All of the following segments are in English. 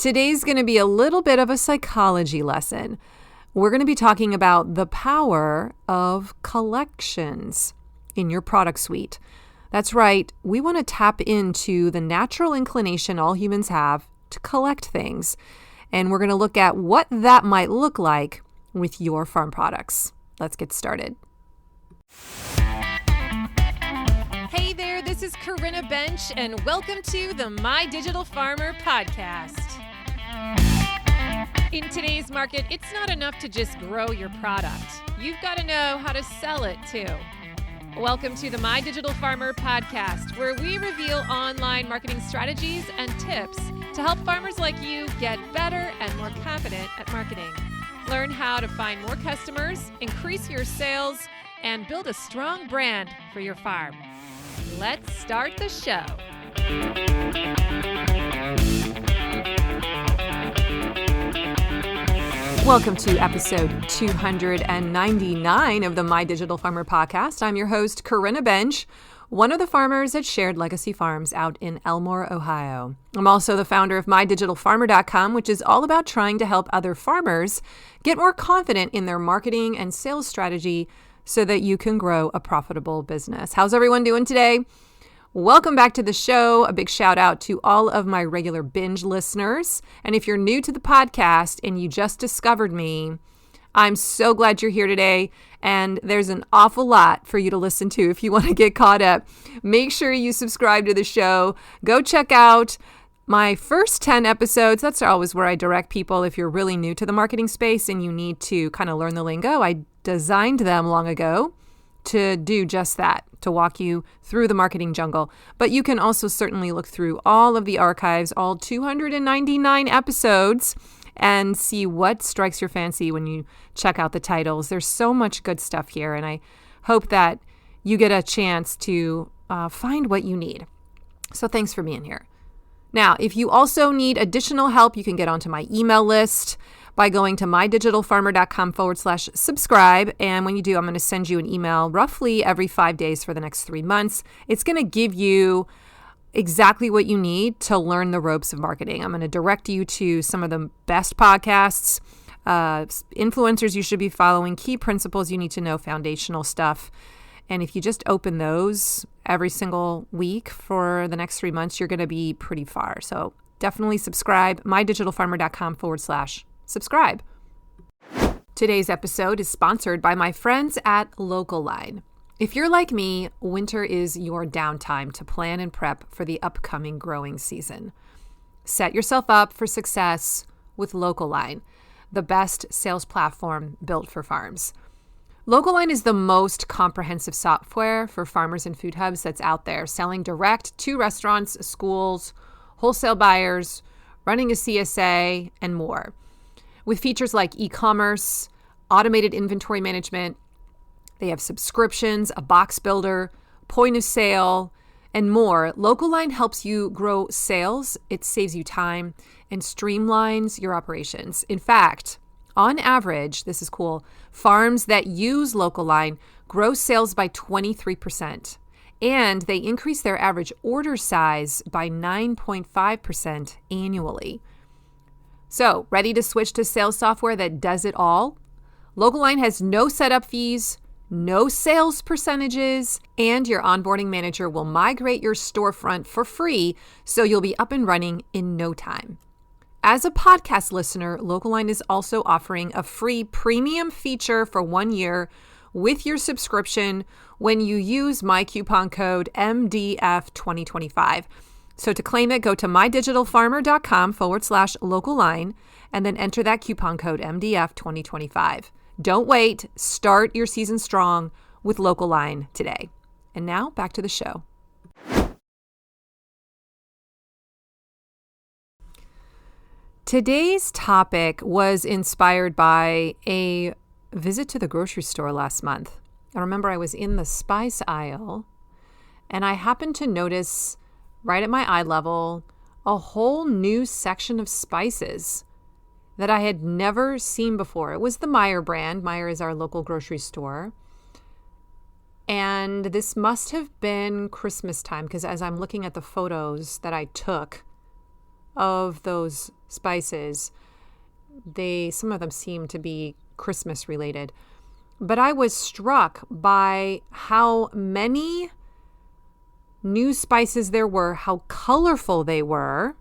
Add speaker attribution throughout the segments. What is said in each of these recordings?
Speaker 1: Today's going to be a little bit of a psychology lesson. We're going to be talking about the power of collections in your product suite. That's right. We want to tap into the natural inclination all humans have to collect things. And we're going to look at what that might look like with your farm products. Let's get started.
Speaker 2: Hey there, this is Corinna Bench, and welcome to the My Digital Farmer podcast. In today's market, it's not enough to just grow your product. You've got to know how to sell it too. Welcome to the My Digital Farmer podcast, where we reveal online marketing strategies and tips to help farmers like you get better and more confident at marketing. Learn how to find more customers, increase your sales, and build a strong brand for your farm. Let's start the show.
Speaker 1: Welcome to episode 299 of the My Digital Farmer podcast. I'm your host, Corinna Bench, one of the farmers at Shared Legacy Farms out in Elmore, Ohio. I'm also the founder of MyDigitalFarmer.com, which is all about trying to help other farmers get more confident in their marketing and sales strategy so that you can grow a profitable business. How's everyone doing today? Welcome back to the show. A big shout out to all of my regular binge listeners. And if you're new to the podcast and you just discovered me, I'm so glad you're here today. And there's an awful lot for you to listen to if you want to get caught up. Make sure you subscribe to the show. Go check out my first 10 episodes. That's always where I direct people if you're really new to the marketing space and you need to kind of learn the lingo. I designed them long ago to do just that, to walk you through the marketing jungle. But you can also certainly look through all of the archives, all 299 episodes, and see what strikes your fancy when you check out the titles. There's so much good stuff here, and I hope that you get a chance to find what you need. So thanks for being here. Now, if you also need additional help, you can get onto my email list by going to mydigitalfarmer.com/subscribe. And when you do, I'm going to send you an email roughly every 5 days for the next 3 months. It's going to give you exactly what you need to learn the ropes of marketing. I'm going to direct you to some of the best podcasts, influencers you should be following, key principles you need to know, foundational stuff. And if you just open those every single week for the next 3 months, you're going to be pretty far. So definitely subscribe, mydigitalfarmer.com/subscribe. Today's episode is sponsored by my friends at Local-Line. If you're like me, winter is your downtime to plan and prep for the upcoming growing season. Set yourself up for success with Local-Line, the best sales platform built for farms. Local-Line is the most comprehensive software for farmers and food hubs that's out there, selling direct to restaurants, schools, wholesale buyers, running a CSA, and more. With features like eCommerce, automated inventory management, they have subscriptions, a box builder, point of sale, and more. Local-Line helps you grow sales. It saves you time and streamlines your operations. In fact, on average, this is cool, farms that use Local-Line grow sales by 23%, and they increase their average order size by 9.5% annually. So, ready to switch to sales software that does it all? Local-Line has no setup fees, no sales percentages, and your onboarding manager will migrate your storefront for free, so you'll be up and running in no time. As a podcast listener, Local-Line is also offering a free premium feature for 1 year with your subscription when you use my coupon code MDF2025. So to claim it, go to mydigitalfarmer.com/Local-Line and then enter that coupon code MDF2025. Don't wait. Start your season strong with Local-Line today. And now back to the show. Today's topic was inspired by a visit to the grocery store last month. I remember I was in the spice aisle and I happened to notice right at my eye level a whole new section of spices that I had never seen before. It was the Meijer brand. Meijer is our local grocery store. And this must have been Christmas time, because as I'm looking at the photos that I took of those spices, some of them seem to be Christmas related. But I was struck by how many new spices there were, how colorful they were,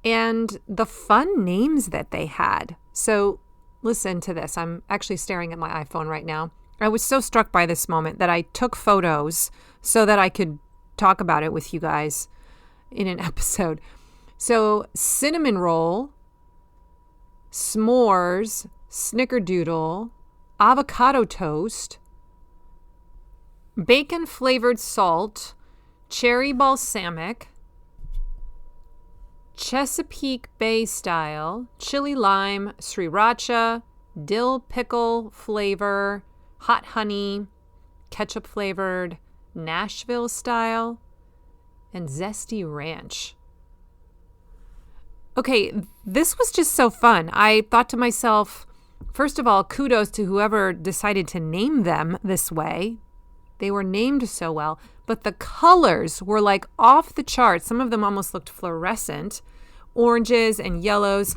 Speaker 1: and the fun names that they had. So listen to this. I'm actually staring at my iPhone right now. I was so struck by this moment that I took photos so that I could talk about it with you guys in an episode. So cinnamon roll, s'mores, snickerdoodle, avocado toast, bacon flavored salt, cherry balsamic, Chesapeake Bay style, chili lime, sriracha, dill pickle flavor, hot honey, ketchup flavored, Nashville style, and zesty ranch. Okay, this was just so fun. I thought to myself, first of all, kudos to whoever decided to name them this way. They were named so well, but the colors were like off the charts. Some of them almost looked fluorescent, oranges and yellows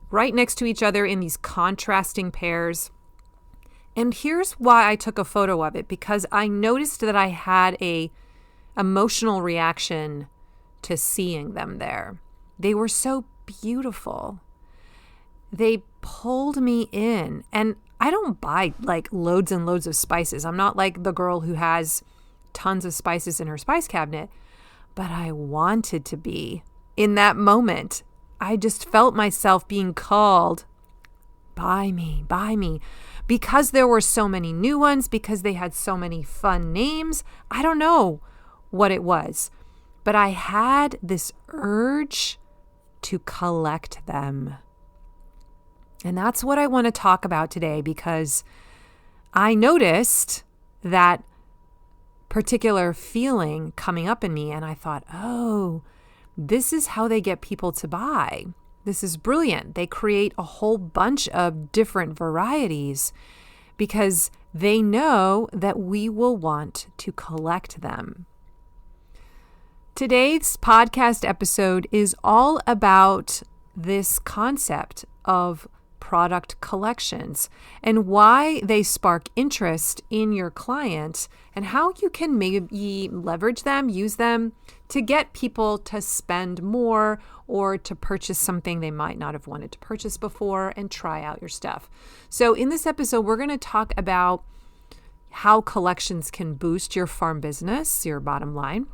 Speaker 1: right next to each other in these contrasting pairs. And here's why I took a photo of it, because I noticed that I had a emotional reaction to seeing them there. They were so beautiful. They pulled me in. And I don't buy like loads and loads of spices. I'm not like the girl who has tons of spices in her spice cabinet, but I wanted to be in that moment. I just felt myself being called, buy me, because there were so many new ones, because they had so many fun names. I don't know what it was, but I had this urge to collect them. And that's what I want to talk about today, because I noticed that particular feeling coming up in me, and I thought, oh, this is how they get people to buy. This is brilliant. They create a whole bunch of different varieties because they know that we will want to collect them. Today's podcast episode is all about this concept of product collections and why they spark interest in your client and how you can maybe leverage them, use them to get people to spend more or to purchase something they might not have wanted to purchase before and try out your stuff. So in this episode, we're going to talk about how collections can boost your farm business, your bottom line,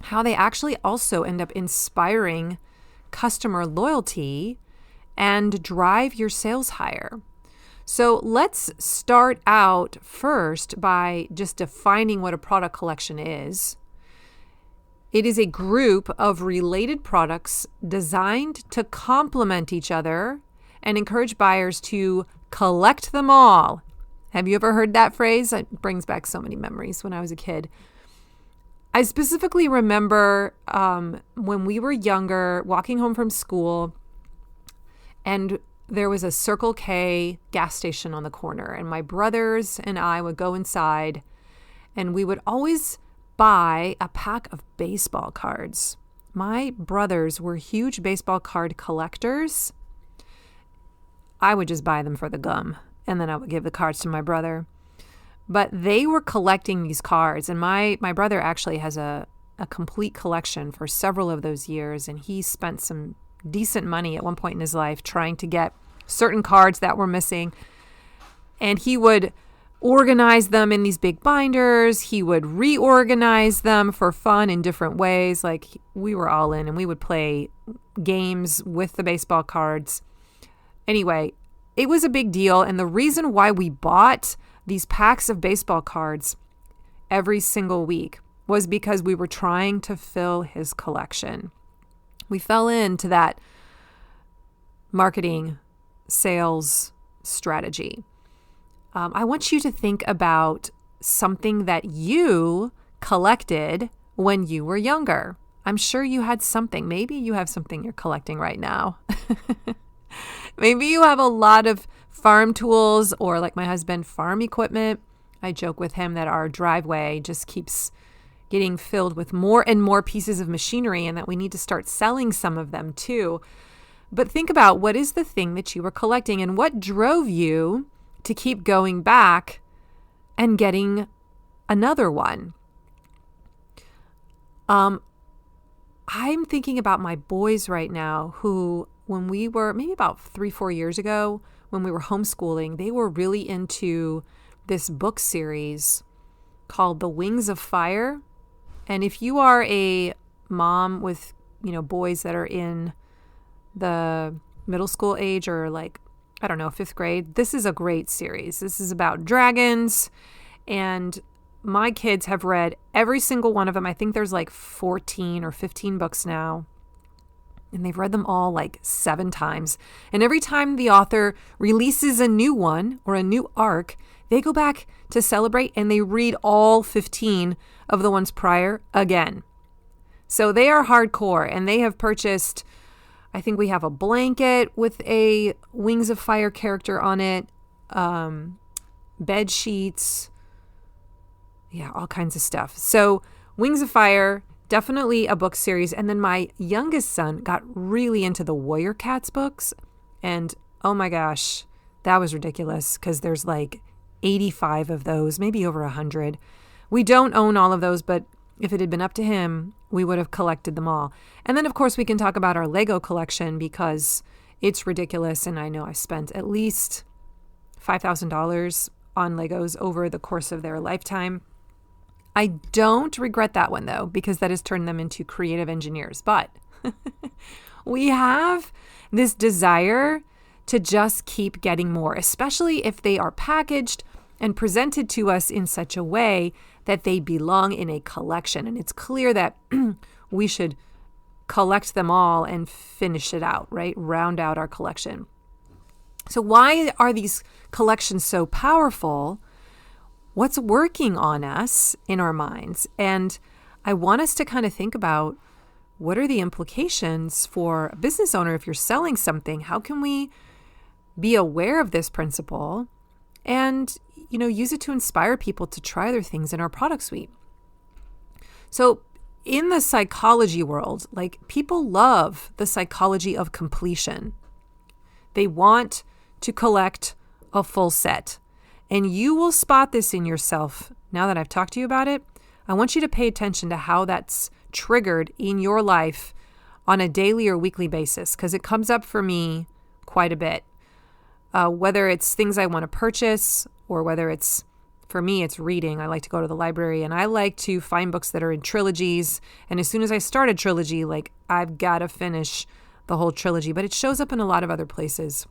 Speaker 1: how they actually also end up inspiring customer loyalty and drive your sales higher. So let's start out first by just defining what a product collection is. It is a group of related products designed to complement each other and encourage buyers to collect them all. Have you ever heard that phrase? It brings back so many memories when I was a kid. I specifically remember when we were younger, walking home from school, and there was a Circle K gas station on the corner, and my brothers and I would go inside, and we would always buy a pack of baseball cards. My brothers were huge baseball card collectors. I would just buy them for the gum, and then I would give the cards to my brother. But they were collecting these cards, and my brother actually has a complete collection for several of those years, and he spent some decent money at one point in his life trying to get certain cards that were missing. And he would organize them in these big binders. He would reorganize them for fun in different ways. Like, we were all in, and we would play games with the baseball cards. Anyway, it was a big deal. And the reason why we bought these packs of baseball cards every single week was because we were trying to fill his collection. We fell into that marketing sales strategy. I want you to think about something that you collected when you were younger. I'm sure you had something. Maybe you have something you're collecting right now. Maybe you have a lot of farm tools or, like my husband, farm equipment. I joke with him that our driveway just keeps getting filled with more and more pieces of machinery and that we need to start selling some of them too. But think about what is the thing that you were collecting and what drove you to keep going back and getting another one. I'm thinking about my boys right now who, when we were maybe about 3-4 years ago, when we were homeschooling, they were really into this book series called The Wings of Fire. And if you are a mom with, boys that are in the middle school age or 5th grade, this is a great series. This is about dragons, and my kids have read every single one of them. I think there's 14 or 15 books now. And they've read them all 7 times. And every time the author releases a new one or a new arc, they go back to celebrate and they read all 15 of the ones prior again. So they are hardcore, and they have purchased, I think we have a blanket with a Wings of Fire character on it, bed sheets, all kinds of stuff. So Wings of Fire, definitely a book series. And then my youngest son got really into the Warrior Cats books. And oh my gosh, that was ridiculous because there's 85 of those, maybe over 100. We don't own all of those, but if it had been up to him, we would have collected them all. And then, of course, we can talk about our Lego collection because it's ridiculous. And I know I spent at least $5,000 on Legos over the course of their lifetime. I don't regret that one, though, because that has turned them into creative engineers. But we have this desire to just keep getting more, especially if they are packaged and presented to us in such a way that they belong in a collection. And it's clear that we should collect them all and finish it out, right? Round out our collection. So why are these collections so powerful? What's working on us in our minds? And I want us to kind of think about what are the implications for a business owner if you're selling something? How can we be aware of this principle and, use it to inspire people to try other things in our product suite? So in the psychology world, people love the psychology of completion. They want to collect a full set. And you will spot this in yourself. Now that I've talked to you about it, I want you to pay attention to how that's triggered in your life on a daily or weekly basis, because it comes up for me quite a bit. Whether it's things I want to purchase or whether for me, it's reading. I like to go to the library and I like to find books that are in trilogies. And as soon as I start a trilogy, I've got to finish the whole trilogy, but it shows up in a lot of other places.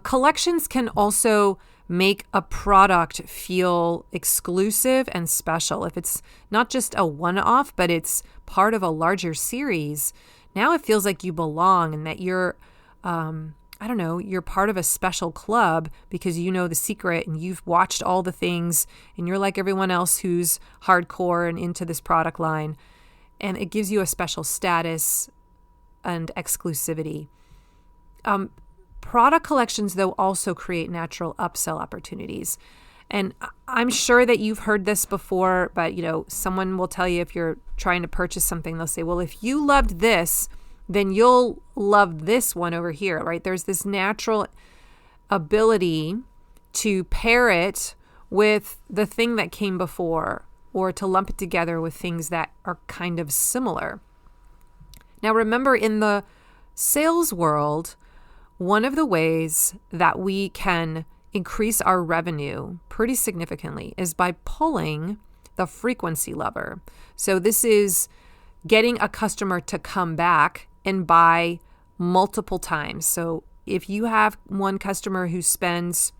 Speaker 1: Collections can also make a product feel exclusive and special. If it's not just a one-off, but it's part of a larger series, now it feels like you belong and that you're, you're part of a special club because you know the secret and you've watched all the things and you're like everyone else who's hardcore and into this product line. And it gives you a special status and exclusivity. Product collections, though, also create natural upsell opportunities. And I'm sure that you've heard this before, but, someone will tell you if you're trying to purchase something, they'll say, well, if you loved this, then you'll love this one over here, right? There's this natural ability to pair it with the thing that came before or to lump it together with things that are kind of similar. Now, remember, in the sales world, one of the ways that we can increase our revenue pretty significantly is by pulling the frequency lever. So this is getting a customer to come back and buy multiple times. So if you have one customer who spends,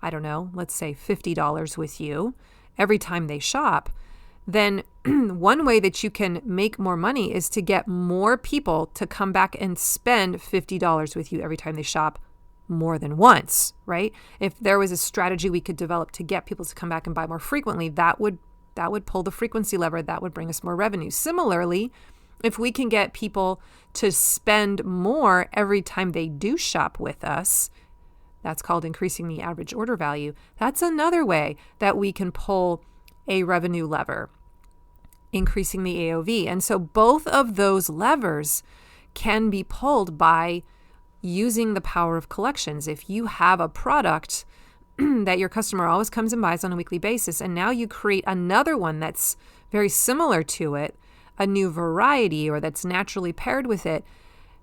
Speaker 1: let's say $50 with you every time they shop, then one way that you can make more money is to get more people to come back and spend $50 with you every time they shop more than once, right? If there was a strategy we could develop to get people to come back and buy more frequently, that would pull the frequency lever. That would bring us more revenue. Similarly, if we can get people to spend more every time they do shop with us, that's called increasing the average order value. That's another way that we can pull a revenue lever, increasing the AOV. And so both of those levers can be pulled by using the power of collections. If you have a product that your customer always comes and buys on a weekly basis, and now you create another one that's very similar to it, a new variety, or that's naturally paired with it,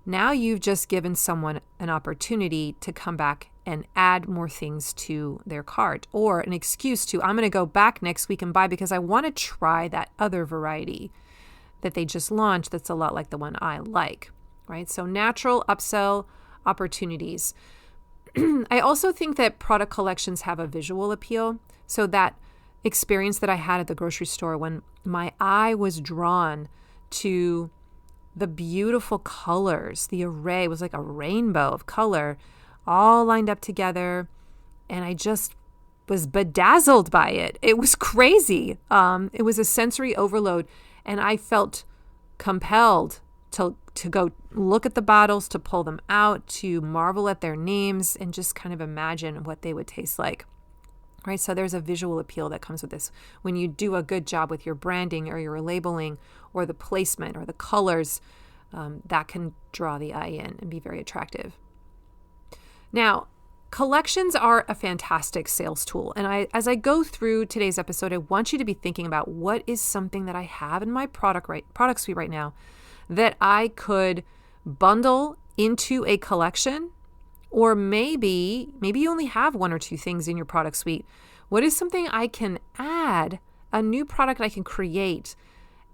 Speaker 1: now you've just given someone an opportunity to come back and add more things to their cart, or an excuse to, I'm going to go back next week and buy because I want to try that other variety that they just launched that's a lot like the one I like, right? So natural upsell opportunities. I also think that product collections have a visual appeal. So that experience that I had at the grocery store when my eye was drawn to the beautiful colors, the array was like a rainbow of color all lined up together. And I just was bedazzled by it. It was crazy. It was a sensory overload. And I felt compelled to go look at the bottles, to pull them out, to marvel at their names, and just kind of imagine what they would taste like. Right? So there's a visual appeal that comes with this. When you do a good job with your branding or your labeling or the placement or the colors, that can draw the eye in and be very attractive. Now, collections are a fantastic sales tool. And as I go through today's episode, I want you to be thinking about what is something that I have in my product suite right now that I could bundle into a collection. Or maybe you only have one or two things in your product suite. What is something I can add, a new product I can create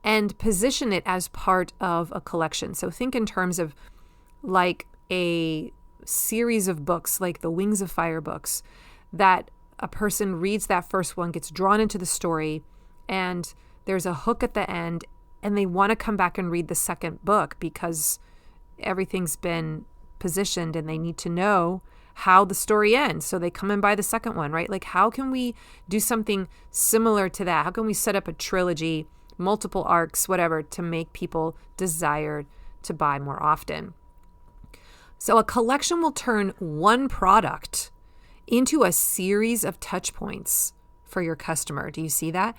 Speaker 1: and position it as part of a collection? So think in terms of like a series of books, like the Wings of Fire books, that a person reads that first one, gets drawn into the story, and there's a hook at the end, and they want to come back and read the second book because everything's been positioned and they need to know how the story ends. So they come and buy the second one, right? Like, how can we do something similar to that? How can we set up a trilogy, multiple arcs, whatever, to make people desire to buy more often? So a collection will turn one product into a series of touch points for your customer. Do you see that?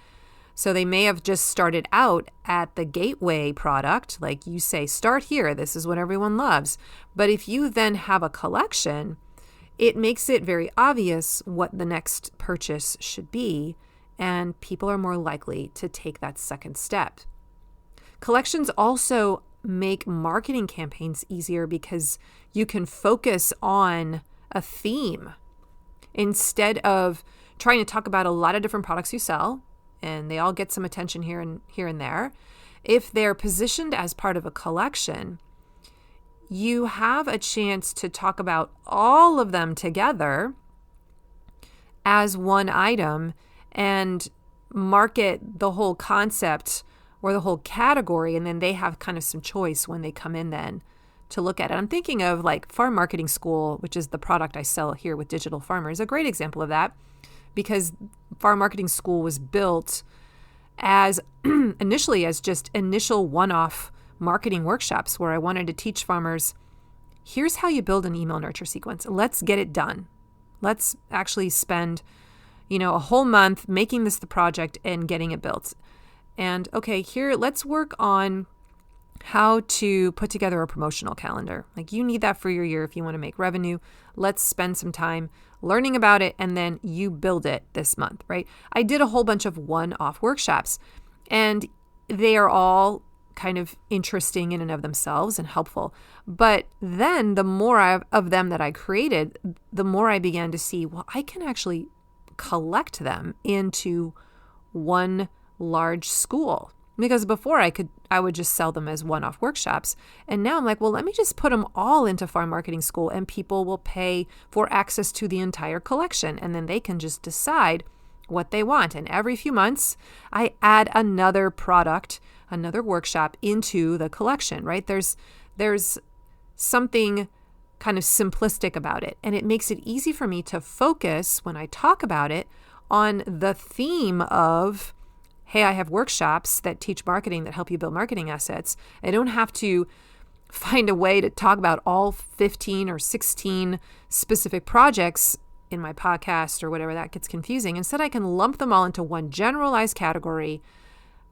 Speaker 1: So they may have just started out at the gateway product, like you say, start here, this is what everyone loves. But if you then have a collection, it makes it very obvious what the next purchase should be, and people are more likely to take that second step. Collections also make marketing campaigns easier because you can focus on a theme instead of trying to talk about a lot of different products you sell, and they all get some attention here and there. If they're positioned as part of a collection, you have a chance to talk about all of them together as one item and market the whole concept or the whole category, and then they have kind of some choice when they come in then to look at it. I'm thinking of like Farm Marketing School, which is the product I sell here with Digital Farmer, is a great example of that, because Farm Marketing School was built as initially as just initial one-off marketing workshops where I wanted to teach farmers, here's how you build an email nurture sequence. Let's get it done. Let's actually spend, a whole month making this the project and getting it built. And okay, here, let's work on how to put together a promotional calendar. Like, you need that for your year if you want to make revenue. Let's spend some time learning about it, and then you build it this month, right? I did a whole bunch of one-off workshops, and they are all kind of interesting in and of themselves and helpful. But then the more of them that I created, the more I began to see, well, I can actually collect them into one large school. Because before I would just sell them as one-off workshops. And now I'm like, well, let me just put them all into Farm Marketing School, and people will pay for access to the entire collection. And then they can just decide what they want. And every few months, I add another product, another workshop into the collection, right? There's something kind of simplistic about it. And it makes it easy for me to focus when I talk about it on the theme of, hey, I have workshops that teach marketing that help you build marketing assets. I don't have to find a way to talk about all 15 or 16 specific projects in my podcast or whatever, that gets confusing. Instead, I can lump them all into one generalized category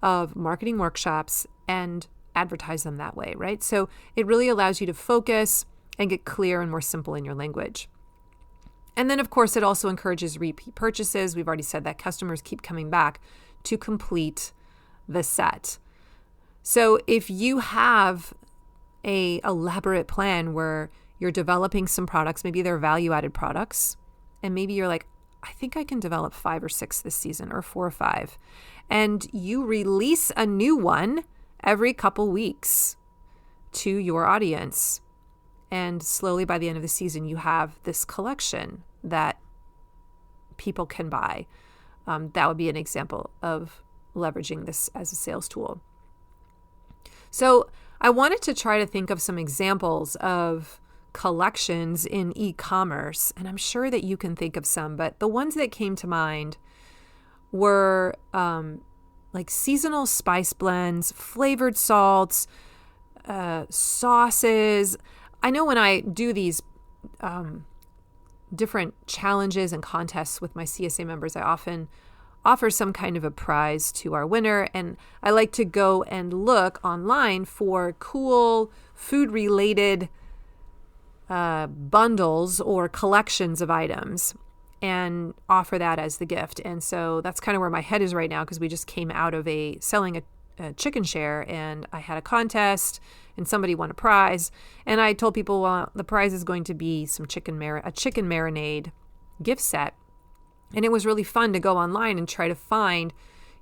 Speaker 1: of marketing workshops and advertise them that way, right? So it really allows you to focus and get clear and more simple in your language. And then, of course, it also encourages repeat purchases. We've already said that customers keep coming back to complete the set. So if you have a elaborate plan where you're developing some products, maybe they're value-added products, and maybe you're like, I think I can develop 5 or 6 this season, or 4 or 5, and you release a new one every couple weeks to your audience. And slowly by the end of the season, you have this collection that people can buy. That would be an example of leveraging this as a sales tool. So I wanted to try to think of some examples of collections in e-commerce, and I'm sure that you can think of some, but the ones that came to mind were like seasonal spice blends, flavored salts, sauces. I know when I do these different challenges and contests with my CSA members, I often offer some kind of a prize to our winner. And I like to go and look online for cool food-related bundles or collections of items and offer that as the gift. And so that's kind of where my head is right now, because we just came out of selling a chicken share, and I had a contest and somebody won a prize. And I told people, well, the prize is going to be a chicken marinade gift set. And it was really fun to go online and try to find,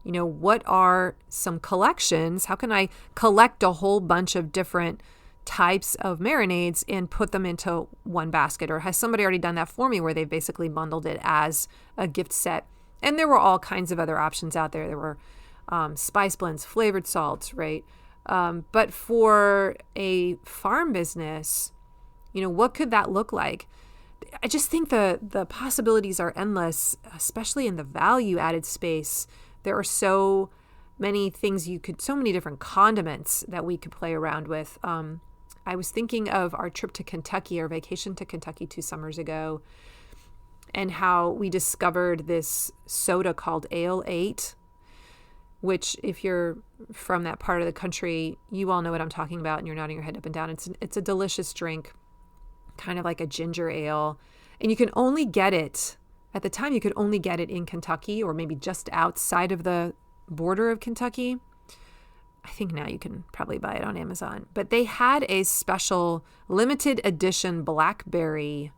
Speaker 1: what are some collections? How can I collect a whole bunch of different types of marinades and put them into one basket? Or has somebody already done that for me where they've basically bundled it as a gift set? And there were all kinds of other options out there. There were spice blends, flavored salts, right? But for a farm business, what could that look like? I just think the possibilities are endless, especially in the value-added space. There are so many things so many different condiments that we could play around with. I was thinking of our trip to Kentucky, our vacation to Kentucky 2 summers ago, and how we discovered this soda called Ale 8, which if you're from that part of the country, you all know what I'm talking about, and you're nodding your head up and down. It's a delicious drink, kind of like a ginger ale. And you can only get it, at the time you could only get it in Kentucky or maybe just outside of the border of Kentucky. I think now you can probably buy it on Amazon. But they had a special limited edition blackberry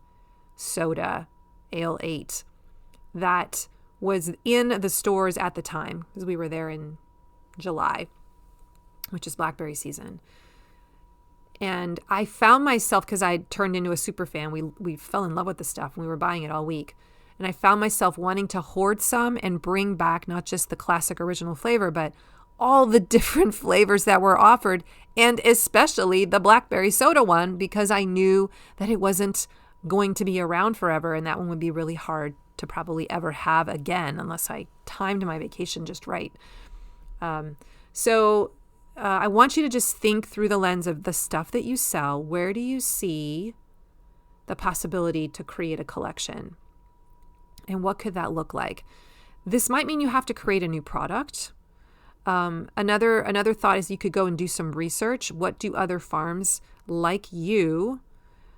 Speaker 1: soda, Ale 8, that was in the stores at the time, because we were there in July, which is blackberry season. And I found myself, because I turned into a super fan, we fell in love with the stuff and we were buying it all week. And I found myself wanting to hoard some and bring back not just the classic original flavor, but all the different flavors that were offered, and especially the blackberry soda one, because I knew that it wasn't going to be around forever, and that one would be really hard to probably ever have again unless I timed my vacation just right. So I want you to just think through the lens of the stuff that you sell. Where do you see the possibility to create a collection? And what could that look like? This might mean you have to create a new product. Another thought is you could go and do some research. What do other farms like you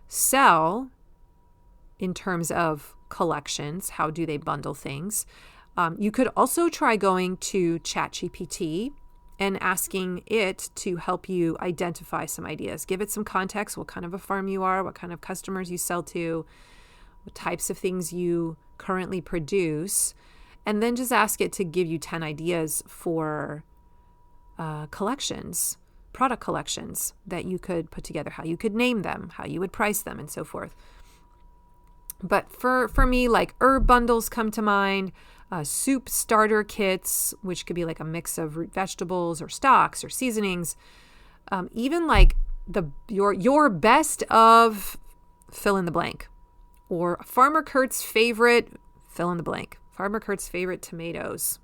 Speaker 1: sell in terms of collections? How do they bundle things? You could also try going to ChatGPT and asking it to help you identify some ideas. Give it some context, what kind of a farm you are, what kind of customers you sell to, what types of things you currently produce, and then just ask it to give you 10 ideas for collections, product collections that you could put together, how you could name them, how you would price them, and so forth. But for me, like herb bundles come to mind, soup starter kits, which could be like a mix of root vegetables or stocks or seasonings, even like your best of fill in the blank, or Farmer Kurt's favorite fill in the blank, Farmer Kurt's favorite tomatoes.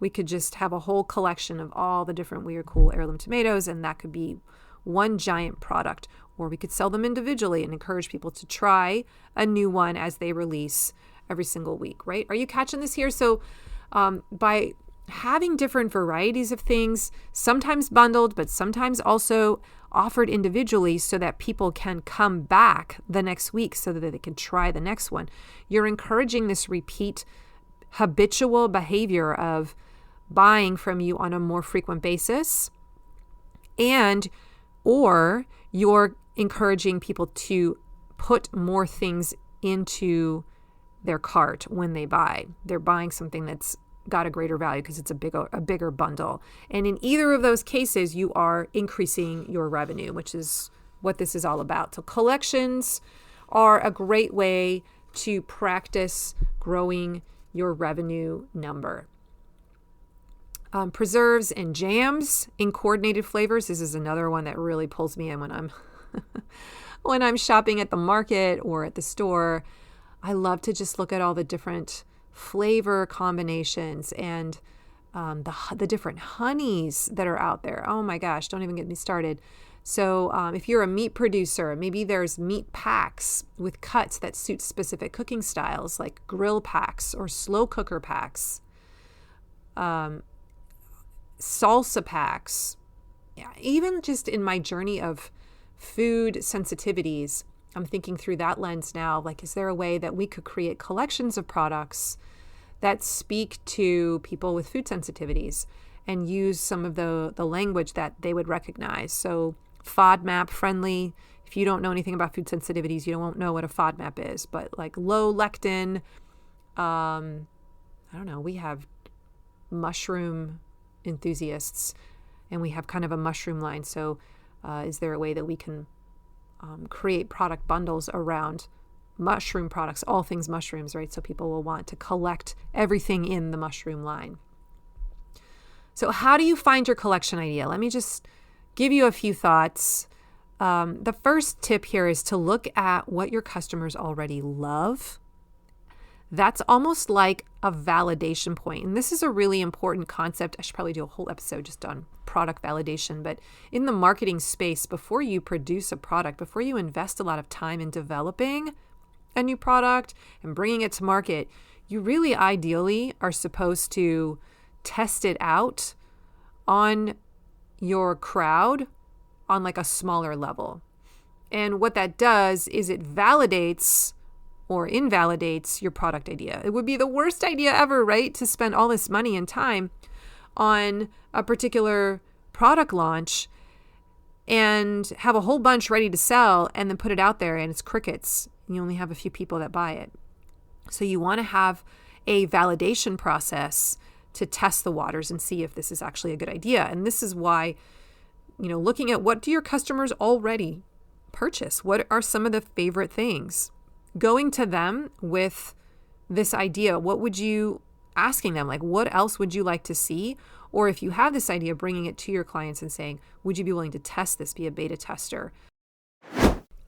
Speaker 1: We could just have a whole collection of all the different weird, cool heirloom tomatoes, and that could be one giant product. or we could sell them individually and encourage people to try a new one as they release every single week, right? Are you catching this here? So by having different varieties of things, sometimes bundled, but sometimes also offered individually so that people can come back the next week so that they can try the next one, you're encouraging this repeat habitual behavior of buying from you on a more frequent basis, or you're encouraging people to put more things into their cart when they buy. They're buying something that's got a greater value because it's a bigger bundle. And in either of those cases, you are increasing your revenue, which is what this is all about. So collections are a great way to practice growing your revenue number. Preserves and jams in coordinated flavors. This is another one that really pulls me in when I'm shopping at the market or at the store. I love to just look at all the different flavor combinations and the different honeys that are out there. Oh my gosh, don't even get me started. So if you're a meat producer, maybe there's meat packs with cuts that suit specific cooking styles, like grill packs or slow cooker packs, salsa packs. Yeah, even just in my journey of food sensitivities, I'm thinking through that lens now, like, is there a way that we could create collections of products that speak to people with food sensitivities and use some of the language that they would recognize? So FODMAP friendly. If you don't know anything about food sensitivities, you won't know what a FODMAP is, but like low lectin, I don't know, we have mushroom enthusiasts and we have kind of a mushroom line. So is there a way that we can create product bundles around mushroom products, all things mushrooms, right? So people will want to collect everything in the mushroom line. So how do you find your collection idea? Let me just give you a few thoughts. The first tip here is to look at what your customers already love. That's almost like a validation point. And this is a really important concept. I should probably do a whole episode just on product validation. But in the marketing space, before you produce a product, before you invest a lot of time in developing a new product and bringing it to market, you really ideally are supposed to test it out on your crowd on like a smaller level. And what that does is it validates or invalidates your product idea. It would be the worst idea ever, right? To spend all this money and time on a particular product launch and have a whole bunch ready to sell and then put it out there and it's crickets. You only have a few people that buy it. So you want to have a validation process to test the waters and see if this is actually a good idea. And this is why, looking at what do your customers already purchase? What are some of the favorite things? Going to them with this idea, what would you, asking them, like, what else would you like to see? Or if you have this idea, bringing it to your clients and saying, would you be willing to test this, be a beta tester?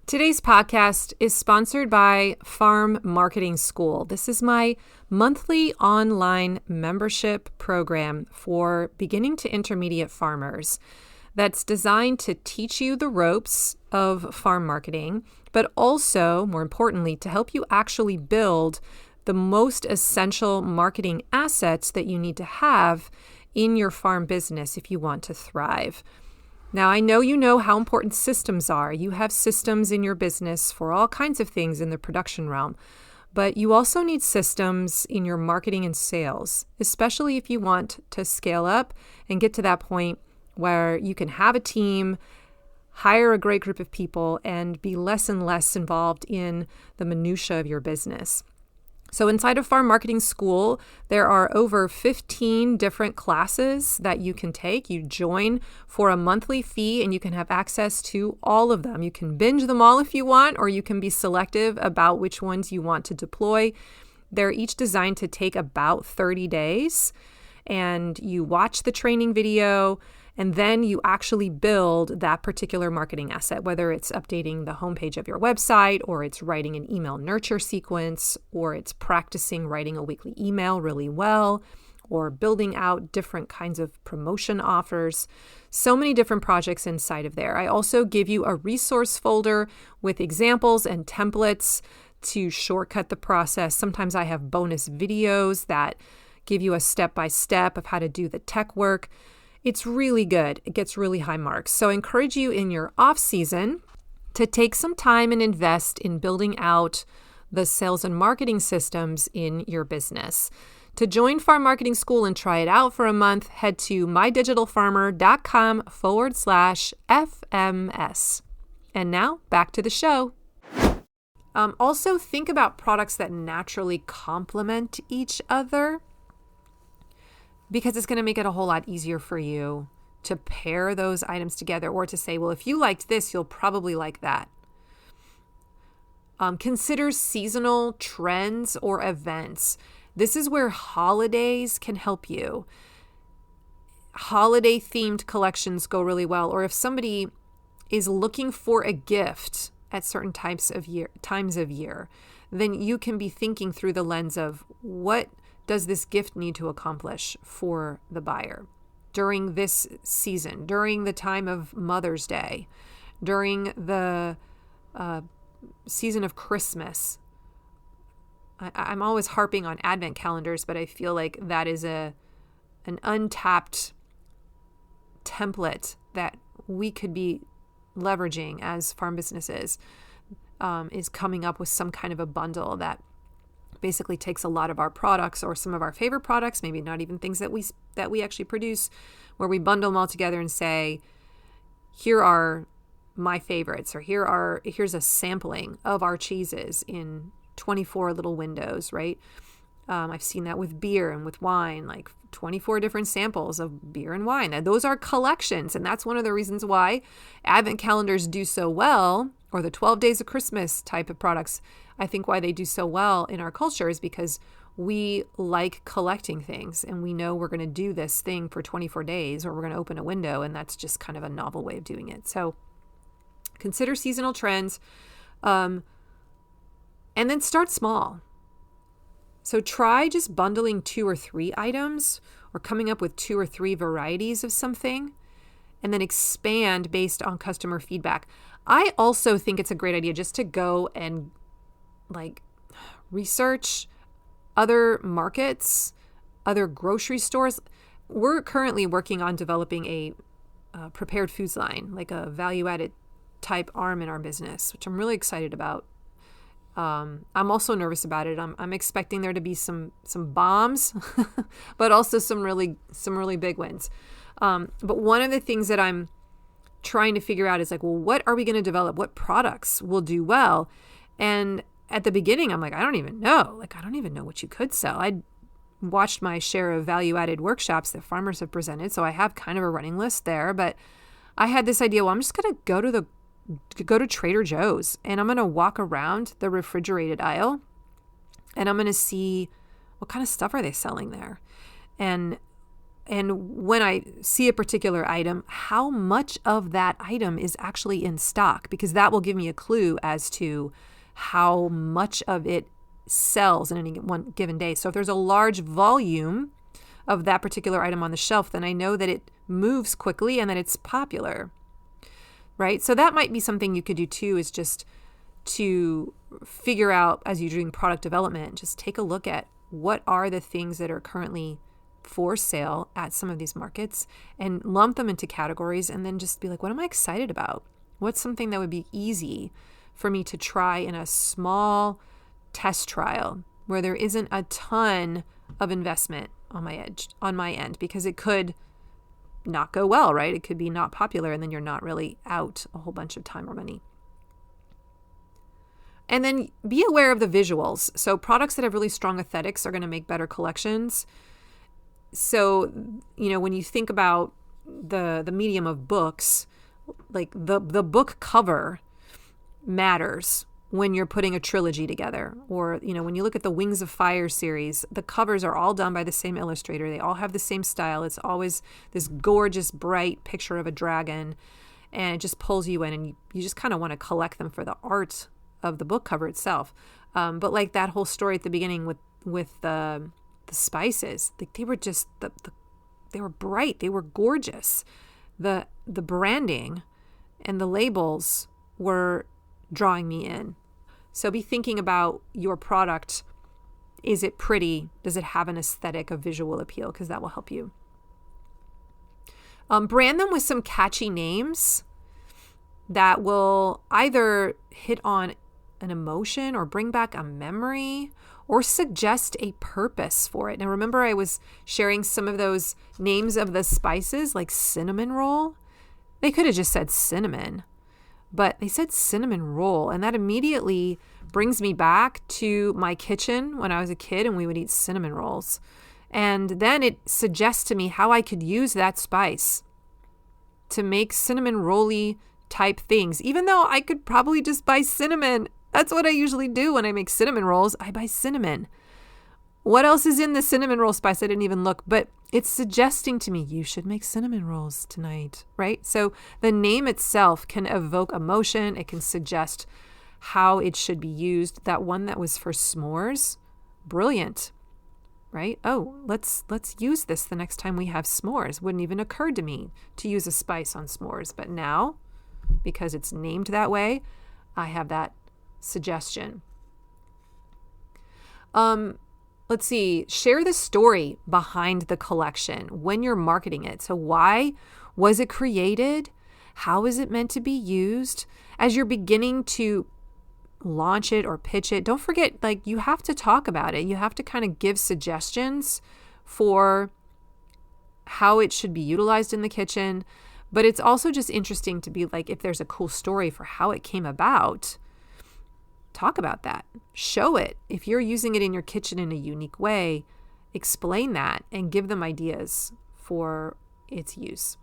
Speaker 1: Today's podcast is sponsored by Farm Marketing School. This is my monthly online membership program for beginning to intermediate farmers that's designed to teach you the ropes of farm marketing, but also, more importantly, to help you actually build the most essential marketing assets that you need to have in your farm business if you want to thrive. Now, I know you know how important systems are. You have systems in your business for all kinds of things in the production realm, but you also need systems in your marketing and sales, especially if you want to scale up and get to that point where you can have a team, hire a great group of people, and be less and less involved in the minutia of your business. So inside of Farm Marketing School, there are over 15 different classes that you can take. You join for a monthly fee and you can have access to all of them. You can binge them all if you want, or you can be selective about which ones you want to deploy. They're each designed to take about 30 days, and you watch the training video, and then you actually build that particular marketing asset, whether it's updating the homepage of your website, or it's writing an email nurture sequence, or it's practicing writing a weekly email really well, or building out different kinds of promotion offers. So many different projects inside of there. I also give you a resource folder with examples and templates to shortcut the process. Sometimes I have bonus videos that give you a step-by-step of how to do the tech work. It's really good. It gets really high marks. So I encourage you in your off season to take some time and invest in building out the sales and marketing systems in your business. To join Farm Marketing School and try it out for a month, head to mydigitalfarmer.com/FMS. And now back to the show. Also think about products that naturally complement each other, because it's going to make it a whole lot easier for you to pair those items together, or to say, well, if you liked this, you'll probably like that. Consider seasonal trends or events. This is where holidays can help you. Holiday themed collections go really well. Or if somebody is looking for a gift at certain times of year, then you can be thinking through the lens of what does this gift need to accomplish for the buyer during this season, during the time of Mother's Day, during the season of Christmas. I'm always harping on advent calendars, but I feel like that is an untapped template that we could be leveraging as farm businesses, is coming up with some kind of a bundle that basically takes a lot of our products or some of our favorite products, maybe not even things that we actually produce, where we bundle them all together and say, here are my favorites, or here's a sampling of our cheeses in 24 little windows, right? I've seen that with beer and with wine, like 24 different samples of beer and wine. And those are collections. And that's one of the reasons why advent calendars do so well, or the 12 days of Christmas type of products. I think why they do so well in our culture is because we like collecting things, and we know we're going to do this thing for 24 days, or we're going to open a window, and that's just kind of a novel way of doing it. So consider seasonal trends, and then start small. So try just bundling 2 or 3 items, or coming up with 2 or 3 varieties of something, and then expand based on customer feedback. I also think it's a great idea just to go and research other markets, other grocery stores. We're currently working on developing a prepared foods line, like a value-added type arm in our business, which I'm really excited about. I'm also nervous about it. I'm expecting there to be some bombs, but also some really big wins. But one of the things that I'm trying to figure out is what are we going to develop? What products will do well? And at the beginning, I'm like, I don't even know. I don't even know what you could sell. I watched my share of value-added workshops that farmers have presented, so I have kind of a running list there. But I had this idea, well, I'm just going to go to Trader Joe's, and I'm going to walk around the refrigerated aisle, and I'm going to see what kind of stuff are they selling there. And when I see a particular item, how much of that item is actually in stock, because that will give me a clue as to how much of it sells in any one given day. So if there's a large volume of that particular item on the shelf, then I know that it moves quickly and that it's popular, right? So that might be something you could do too, is just to figure out as you're doing product development, just take a look at what are the things that are currently for sale at some of these markets and lump them into categories, and then just be like, what am I excited about? What's something that would be easy for me to try in a small test trial where there isn't a ton of investment on my end, because it could not go well, right? It could be not popular, and then you're not really out a whole bunch of time or money. And then be aware of the visuals. So products that have really strong aesthetics are going to make better collections. So, when you think about the medium of books, like the book cover matters when you're putting a trilogy together. Or, when you look at the Wings of Fire series, the covers are all done by the same illustrator. They all have the same style. It's always this gorgeous, bright picture of a dragon, and it just pulls you in, and you just kind of want to collect them for the art of the book cover itself. But like that whole story at the beginning with the spices. Like they were just they were bright, they were gorgeous. The branding and the labels were drawing me in. So be thinking about your product. Is it pretty? Does it have an aesthetic, a visual appeal? Because that will help you. Brand them with some catchy names that will either hit on an emotion or bring back a memory or suggest a purpose for it. Now, remember I was sharing some of those names of the spices, like cinnamon roll. They could have just said cinnamon, but they said cinnamon roll. And that immediately brings me back to my kitchen when I was a kid and we would eat cinnamon rolls. And then it suggests to me how I could use that spice to make cinnamon rolly type things, even though I could probably just buy cinnamon. That's what I usually do when I make cinnamon rolls. I buy cinnamon. What else is in the cinnamon roll spice? I didn't even look, but it's suggesting to me you should make cinnamon rolls tonight, right? So the name itself can evoke emotion. It can suggest how it should be used. That one that was for s'mores, brilliant, right? Oh, let's use this the next time we have s'mores. Wouldn't even occur to me to use a spice on s'mores, but now, because it's named that way, I have that suggestion. Let's see, share the story behind the collection when you're marketing it. So why was it created? How is it meant to be used? As you're beginning to launch it or pitch it, don't forget, like, you have to talk about it. You have to kind of give suggestions for how it should be utilized in the kitchen. But it's also just interesting to be like, if there's a cool story for how it came about, talk about that. Show it. If you're using it in your kitchen in a unique way, explain that and give them ideas for its use.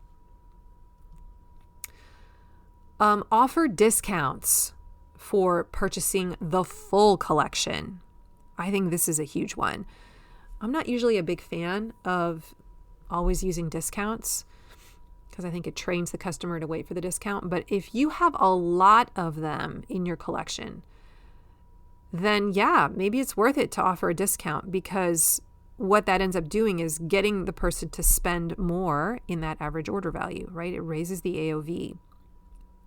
Speaker 1: Offer discounts for purchasing the full collection. I think this is a huge one. I'm not usually a big fan of always using discounts because I think it trains the customer to wait for the discount. But if you have a lot of them in your collection, then yeah, maybe it's worth it to offer a discount, because what that ends up doing is getting the person to spend more in that average order value, right? It raises the AOV.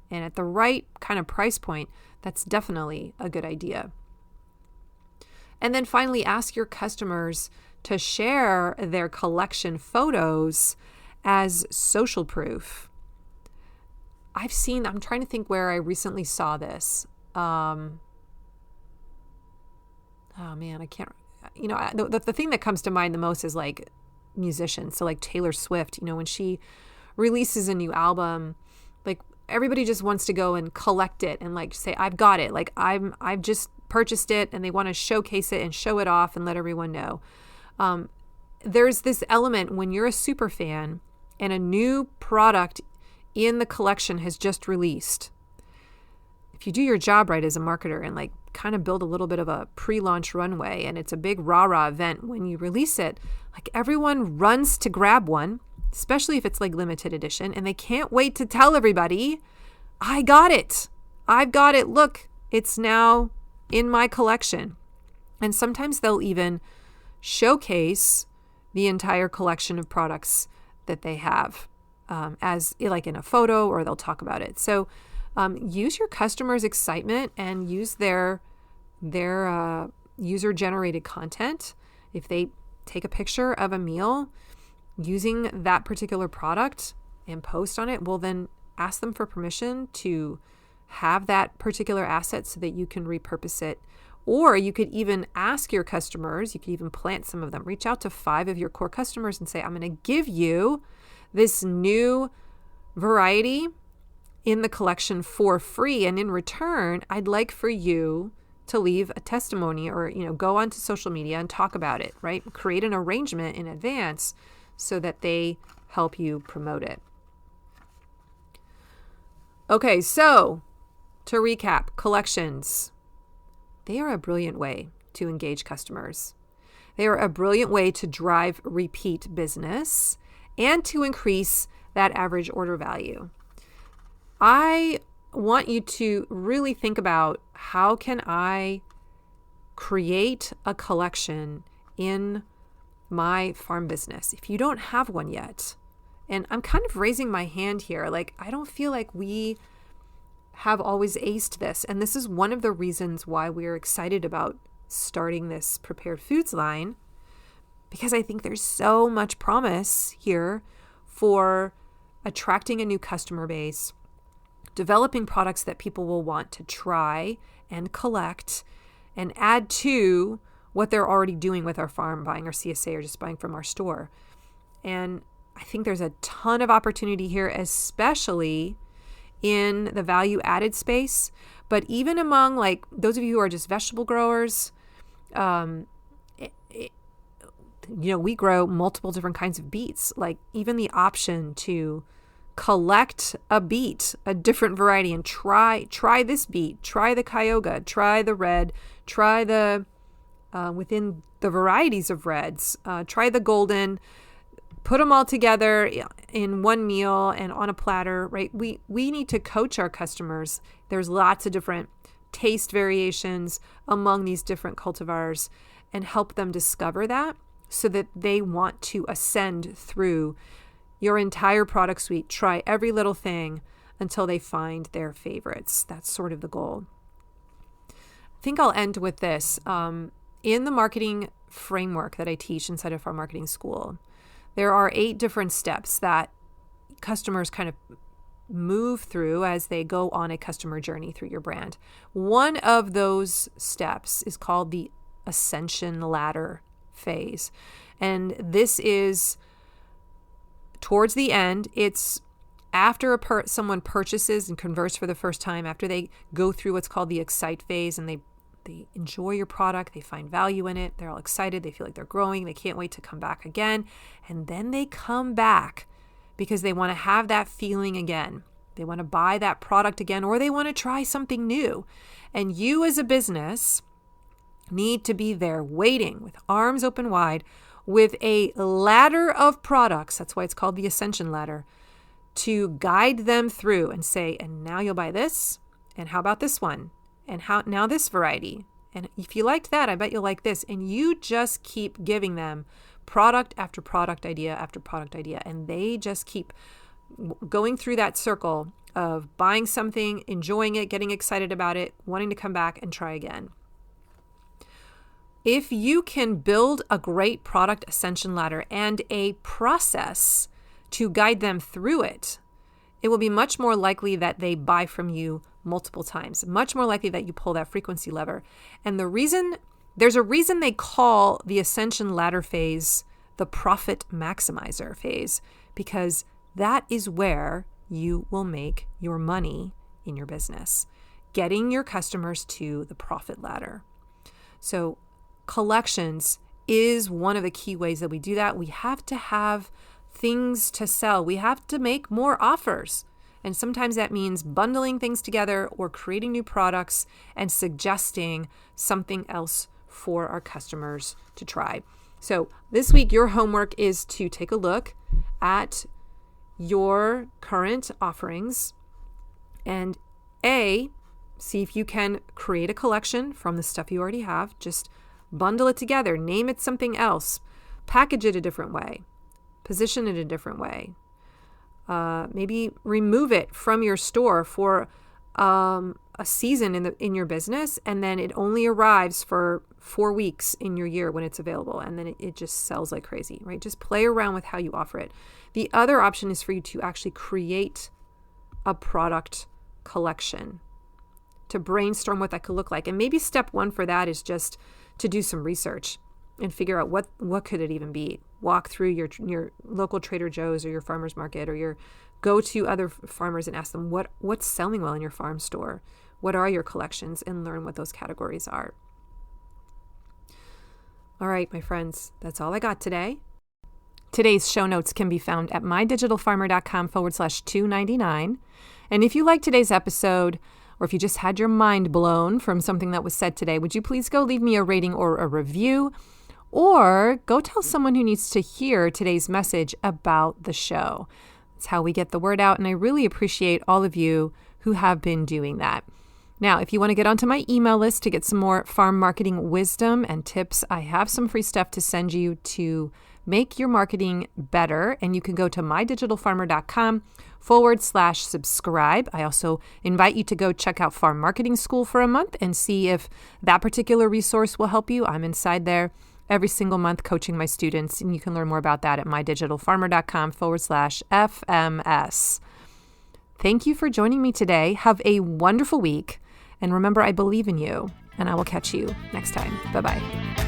Speaker 1: And at the right kind of price point, that's definitely a good idea. And then finally, ask your customers to share their collection photos as social proof. I'm trying to think where I recently saw this. Oh man, I can't, the thing that comes to mind the most is like musicians. So like Taylor Swift, when she releases a new album, like everybody just wants to go and collect it and like say, I've got it. Like I've just purchased it, and they want to showcase it and show it off and let everyone know. There's this element when you're a super fan and a new product in the collection has just released. If you do your job right as a marketer and like kind of build a little bit of a pre-launch runway, and it's a big rah-rah event when you release it, like everyone runs to grab one, especially if it's like limited edition, and they can't wait to tell everybody, I got it. I've got it. Look, it's now in my collection. And sometimes they'll even showcase the entire collection of products that they have as like in a photo, or they'll talk about it. So use your customers' excitement and use their user-generated content. If they take a picture of a meal using that particular product and post on it, well, then ask them for permission to have that particular asset so that you can repurpose it. Or you could even ask your customers, you could even plant some of them, reach out to 5 of your core customers and say, I'm going to give you this new variety in the collection for free. And in return, I'd like for you to leave a testimony or, go onto social media and talk about it, right? Create an arrangement in advance so that they help you promote it. Okay, so to recap, collections, they are a brilliant way to engage customers. They are a brilliant way to drive repeat business and to increase that average order value. I want you to really think about, how can I create a collection in My Farm business. If you don't have one yet, and I'm kind of raising my hand here, like I don't feel like we have always aced this. And this is one of the reasons why we're excited about starting this prepared foods line, because I think there's so much promise here for attracting a new customer base, developing products that people will want to try and collect and add to what they're already doing with our farm, buying our CSA or just buying from our store. And I think there's a ton of opportunity here, especially in the value added space, but even among like those of you who are just vegetable growers. We grow multiple different kinds of beets, like even the option to collect a beet, a different variety, and try this beet, try the Cayuga, try the red, try the within the varieties of reds, try the golden, put them all together in one meal and on a platter, right? We need to coach our customers. There's lots of different taste variations among these different cultivars and help them discover that so that they want to ascend through your entire product suite, try every little thing until they find their favorites. That's sort of the goal. I think I'll end with this. In the marketing framework that I teach inside of our marketing school, there are 8 different steps that customers kind of move through as they go on a customer journey through your brand. One of those steps is called the ascension ladder phase. And this is towards the end. It's after someone purchases and converts for the first time, after they go through what's called the excite phase and they enjoy your product, they find value in it, they're all excited, they feel like they're growing, they can't wait to come back again. And then they come back because they want to have that feeling again. They want to buy that product again, or they want to try something new. And you as a business need to be there waiting with arms open wide with a ladder of products. That's why it's called the ascension ladder, to guide them through and say, and now you'll buy this, and how about this one? And how now this variety. And if you liked that, I bet you'll like this. And you just keep giving them product after product idea after product idea. And they just keep going through that circle of buying something, enjoying it, getting excited about it, wanting to come back and try again. If you can build a great product ascension ladder and a process to guide them through it, it will be much more likely that they buy from you multiple times, much more likely that you pull that frequency lever. And there's a reason they call the ascension ladder phase the profit maximizer phase, because that is where you will make your money in your business, getting your customers to the profit ladder. So collections is one of the key ways that we do that. We have to have things to sell. We have to make more offers. And sometimes that means bundling things together or creating new products and suggesting something else for our customers to try. So this week, your homework is to take a look at your current offerings and see if you can create a collection from the stuff you already have. Just bundle it together, name it something else, package it a different way, position it a different way. Maybe remove it from your store for a season in your business, and then it only arrives for 4 weeks in your year when it's available, and then it just sells like crazy, right? Just play around with how you offer it. The other option is for you to actually create a product collection, to brainstorm what that could look like. And maybe step 1 for that is just to do some research and figure out what could it even be. Walk through your local Trader Joe's or your farmer's market, or go to other farmers and ask them what's selling well in your farm store. What are your collections, and learn what those categories are. All right, my friends, that's all I got today. Today's show notes can be found at mydigitalfarmer.com/299. And if you like today's episode, or if you just had your mind blown from something that was said today, would you please go leave me a rating or a review? Or go tell someone who needs to hear today's message about the show. That's how we get the word out, and I really appreciate all of you who have been doing that. Now, if you want to get onto my email list to get some more farm marketing wisdom and tips, I have some free stuff to send you to make your marketing better. And you can go to mydigitalfarmer.com/subscribe. I also invite you to go check out Farm Marketing School for a month and see if that particular resource will help you. I'm inside there every single month coaching my students, and you can learn more about that at mydigitalfarmer.com/FMS. Thank you for joining me today. Have a wonderful week. And remember, I believe in you, and I will catch you next time. Bye-bye.